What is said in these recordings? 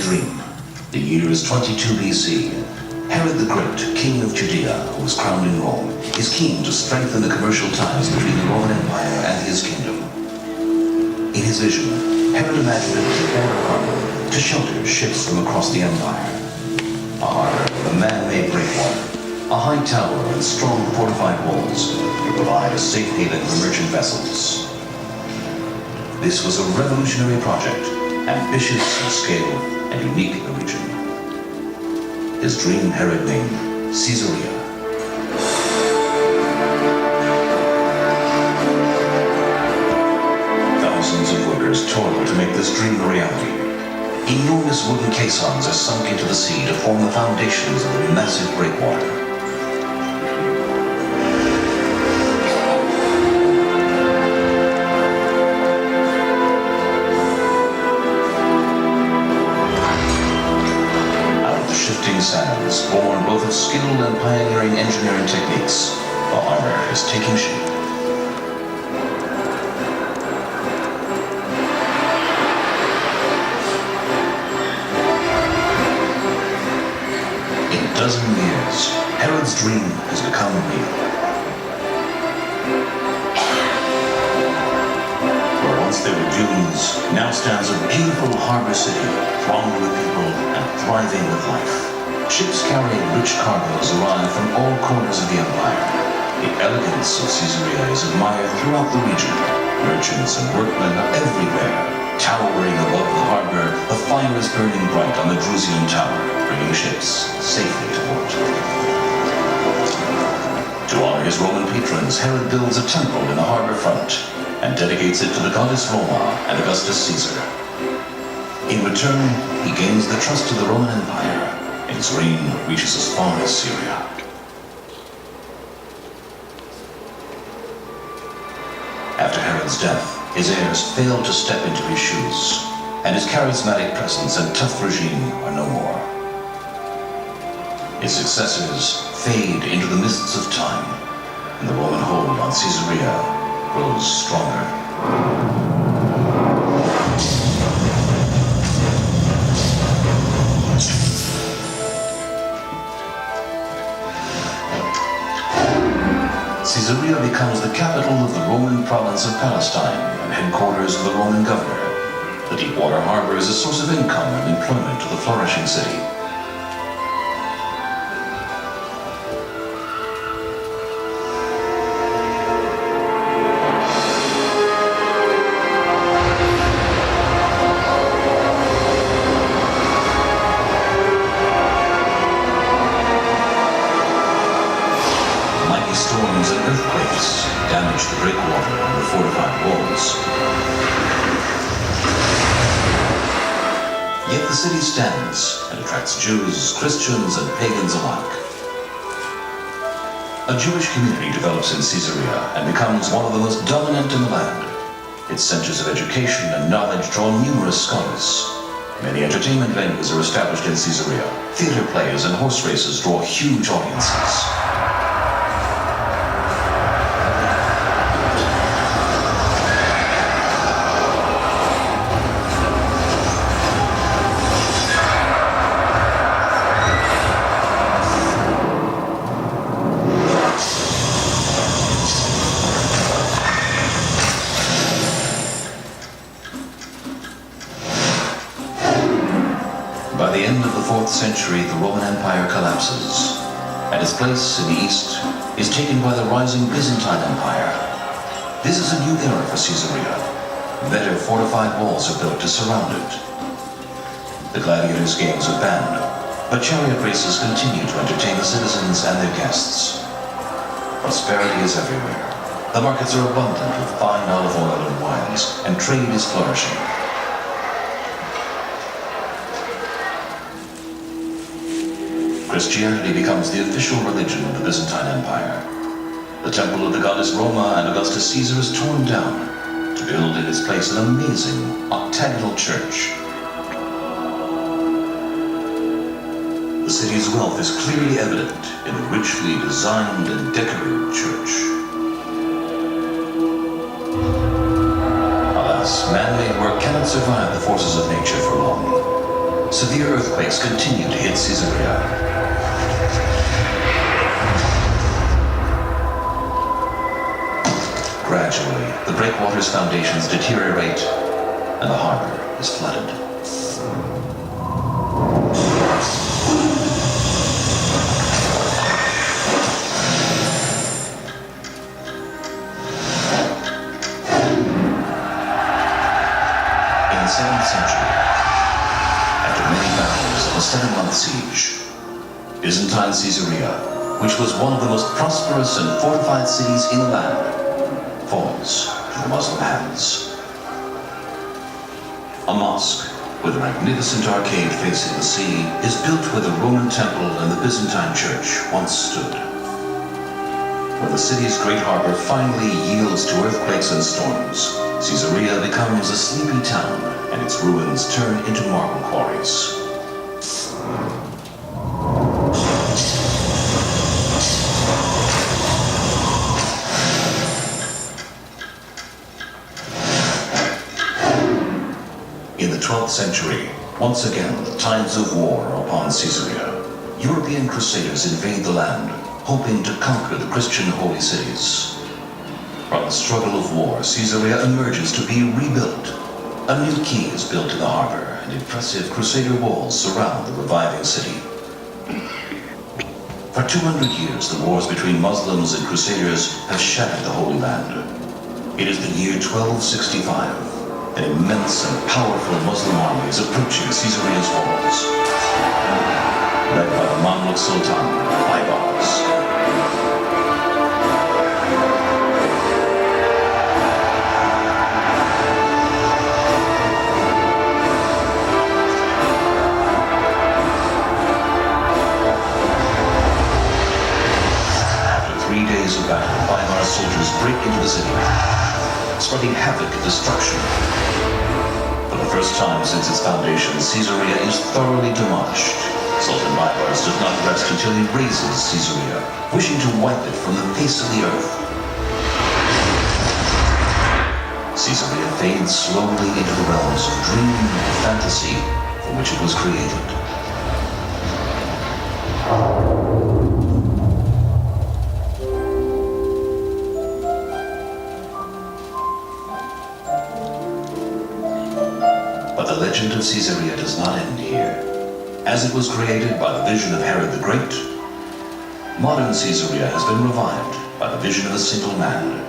dream. The year is 22 BC. Herod the Great, king of Judea, who was crowned in Rome, is keen to strengthen the commercial ties between the Roman Empire and his kingdom. In his vision, Herod imagined a deep-water harbor to shelter ships from across the empire. A harbor with a man-made breakwater, a high tower and strong fortified walls to provide a safe haven for merchant vessels. This was a revolutionary project, ambitious in scale and unique in origin. His dream Herod named Caesarea. Thousands of workers toil to make this dream a reality. Enormous wooden caissons are sunk into the sea to form the foundations of the massive breakwater. Out of the shifting sands, born both of skilled and pioneering engineering techniques, the harbor is taking shape. A dozen years, Herod's dream has become real. Where once there were dunes, now stands a beautiful harbor city, thronged with people and thriving with life. Ships carrying rich cargoes arrive from all corners of the empire. The elegance of Caesarea is admired throughout the region. Merchants and workmen are everywhere. Towering above the harbor, the fire is burning bright on the Drusian Tower, bringing ships safely to port. To honor his Roman patrons, Herod builds a temple in the harbor front and dedicates it to the goddess Roma and Augustus Caesar. In return, he gains the trust of the Roman Empire, and his reign reaches as far as Syria. After Herod's death, his heirs failed to step into his shoes, and his charismatic presence and tough regime are no more. His successors fade into the mists of time, and the Roman hold on Caesarea grows stronger. Caesarea becomes the capital of the Roman province of Palestine and headquarters of the Roman governor. The deep-water harbor is a source of income and employment to the flourishing city. Storms and earthquakes damage the breakwater and the fortified walls. Yet the city stands and attracts Jews, Christians, and pagans alike. A Jewish community develops in Caesarea and becomes one of the most dominant in the land. Its centers of education and knowledge draw numerous scholars. Many entertainment venues are established in Caesarea. Theater plays and horse races draw huge audiences. By the end of the 4th century, the Roman Empire collapses, and its place in the east is taken by the rising Byzantine Empire. This is a new era for Caesarea. Better fortified walls are built to surround it. The gladiators' games are banned, but chariot races continue to entertain the citizens and their guests. Prosperity is everywhere. The markets are abundant with fine olive oil and wines, and trade is flourishing. Christianity becomes the official religion of the Byzantine Empire. The temple of the goddess Roma and Augustus Caesar is torn down to build in its place an amazing octagonal church. The city's wealth is clearly evident in the richly designed and decorated church. Alas, man-made work cannot survive the forces of nature for long. Severe earthquakes continued to hit Caesarea. Gradually, the breakwater's foundations deteriorate and the harbor is flooded. In the 7th century, after many battles and a 7-month siege, Byzantine Caesarea, which was one of the most prosperous and fortified cities in the land, falls to the Muslim hands. A mosque with a magnificent arcade facing the sea is built where the Roman temple and the Byzantine church once stood. When the city's great harbor finally yields to earthquakes and storms, Caesarea becomes a sleepy town and its ruins turn into marble quarries. In the 12th century, once again the tides of war are upon Caesarea. European crusaders invade the land, hoping to conquer the Christian holy cities. From the struggle of war, Caesarea emerges to be rebuilt. A new quay is built in the harbor, and impressive crusader walls surround the reviving city. For 200 years, the wars between Muslims and crusaders have shattered the Holy Land. It is the year 1265. An immense and powerful Muslim army is approaching Caesarea's walls, led by the Mamluk Sultan, Baybars. After 3 days of battle, Baybar's soldiers break into the city, spreading havoc and destruction. For the first time since its foundation, Caesarea is thoroughly demolished. Sultan Baybars does not rest until he razes Caesarea, wishing to wipe it from the face of the earth. Caesarea fades slowly into the realms of dream and fantasy from which it was created. But the legend of Caesarea does not end here. As it was created by the vision of Herod the Great, modern Caesarea has been revived by the vision of a single man,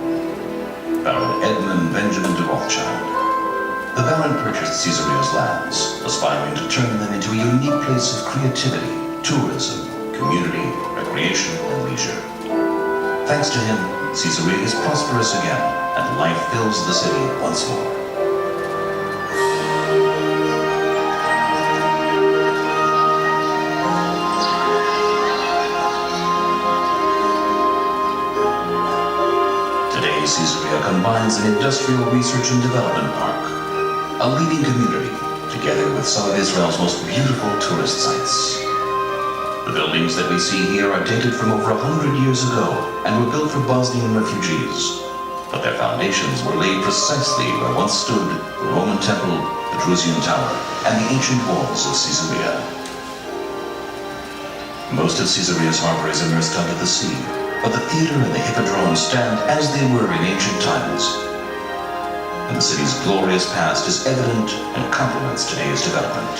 Baron Edmund Benjamin de Rothschild. The Baron purchased Caesarea's lands, aspiring to turn them into a unique place of creativity, tourism, community, recreation, and leisure. Thanks to him, Caesarea is prosperous again, and life fills the city once more. Caesarea combines an industrial research and development park, a leading community, together with some of Israel's most beautiful tourist sites. The buildings that we see here are dated from over 100 years ago and were built for Bosnian refugees. But their foundations were laid precisely where once stood the Roman Temple, the Drusian Tower, and the ancient walls of Caesarea. Most of Caesarea's harbor is immersed under the sea, but the theater and the hippodrome stand as they were in ancient times. And the city's glorious past is evident and complements today's development.